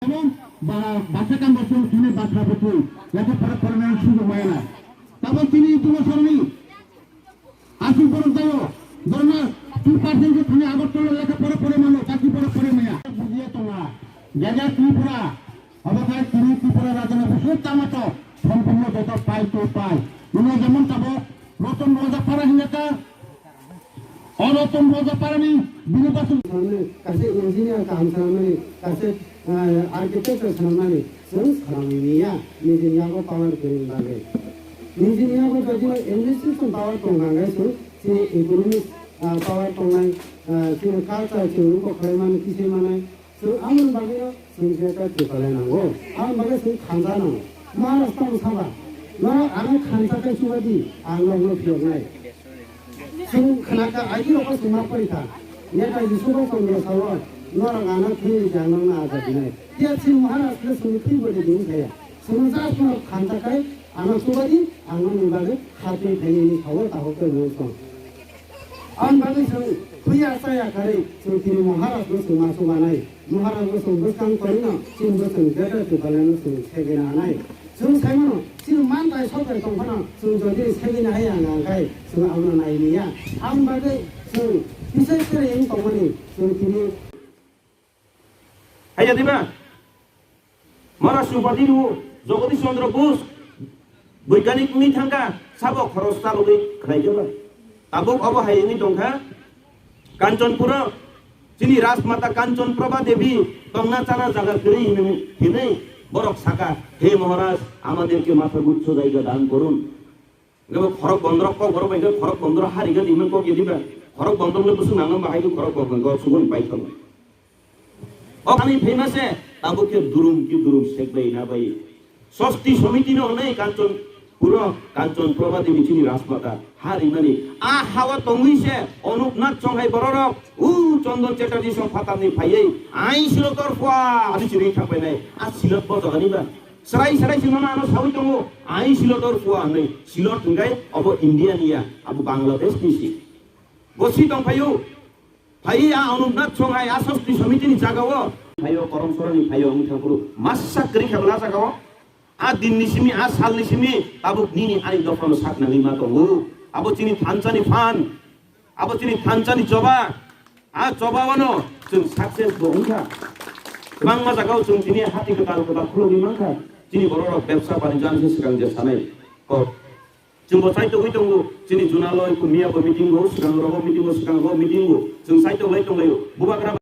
এবং বাচ্চাকান বছর তিনি বাচ্চা বছর লেখাপড়া করে নেন সুযোগ হয় না। তারপর তিনি তুলসরণী 80 বছর যাই ধরুন 2% তুমি আগরতলা লেখাপড়া করে মানো চাকরি করে মেয়া বুঝিয়ে তোলা জায়গা ত্রিপুরা অবকাশ তিনি ত্রিপুরা রাজনে বসে তামাতো সম্পূর্ণ যত পায় তো পায় তুমি যেমন চাবো রতন রোজা পারা হিনেতা অরতন রোজা পারানি বিনির্বাচন কাছে ইঞ্জিনিয়ার কাম খাलामनानै কাছে आर्किटेक्चर खालामनानै जों खालामैया निजिनियाखौ पावार गोनां बागै निजिनियाखौ बायदि एडमिनिस्ट्रेशन पावार दंनांगै जों जे इकोनॉमिक पावार दंनाय जों कालचार जोंखौ खालामनानै किसे माने जों आंनि बागै जों जेटा खालामनांगौ आं बागै जों खांजानांगौ महाराष्ट्र साबा मा आं खानसाखै सुबादि आं लावनो फिरनाय जों खानाका आइदियाव जों फरिखा नेता बिसोरखौ जों सावो नरागाना फैयो जानांगौ आजादिनाय याची महाराष्ट्र जों फैबोदो दिनखाया जों जाखौ खानसाखै आं सुबादि आं नुबागै हाथै थायैनि सावो दाहोखौ नुसं आं बागै जों फैया जायाखै जों दिनै महाराष्ट्र जों मासुबानाय महाराष्ट्र जों बोखां करिनो जोंबो जों जेटा खालामनो जों सेगेनानाय जों साइमोन जों मानथाय सरकार दंफाना जों जुदि सेगेनो हाया नांखाय जों आंनो नायनिया आं बागै जों बिसोर सेरें दंमानि जों दिनै हाया दिबा महाराष्ट्र पार्टीनु जगदीश चंद्र बोस वैज्ञानिक नि थांगा साबो खरस चालुगै खायजोबा आबो अबो हायनि दंखा कांचनपुरा जिनि राजमाता कांचन प्रभा देवी तंना चाना जागा करी हिनै বরক সাকা হে মহারাজ আমাদেরকে মাথা গুচ্ছ জায়গা দান করুন গব খরক বন্দর ক বড় বাইকে খরক বন্দর হারিগা দিমেন ক গিদিবা খরক বন্দর বসু নাঙ্গা বাহাইগো খরক বন্দর সুগুন পাইছম অখানি ফেমাসে তাবুকে দুরুম সেকবাই না বাই ষষ্ঠী সমিতি ন নাই কাঞ্চন পুরো কাঞ্চন প্রভা দেবী চিনি রাজমাতা হারিমানি আ হাওয়া তঙ্গিছে অনুপনাথ সংহাই বড়রক উ চন্দন চ্যাটার্জি সং ফাতানি ফাইयै আই সিলতর ফুয়া আদি চিনি থাকবাই নাই আ সিলত বজাগানিবা सराय सिलना आनो सावै दङ आइ सिलतर फुवा नै सिलर थुंगाय अब इन्डिया निया अब बांग्लादेश निसि बसि दंफायो फाइ आ अनुनाथ संहाय आ षष्ठी समितिनि जागाव फायो परमसरनि फायो मुथापुरु मास्सा करि खाबला जागाव आ दिननिसिमि आ सालनिसिमि अब निनि आइ दफानो साकनानि मा दङ अब चिनि थानचानि फान अब चिनि थानचानि जबा आ जबावानो जों साक्सेस दंखा गोबां मा जागाव जों दिनै हाति गोदान खुलुमनि मांखा दिनै बर' बेबसा बानिज्योनि सिगां जे सानाय जोंबो साइटआव दङ दिनै जुनालय मियाबो मिटिंगौ सिगां रबो मिटिंगौ जों साइटआव दंलायो बुबाग्रा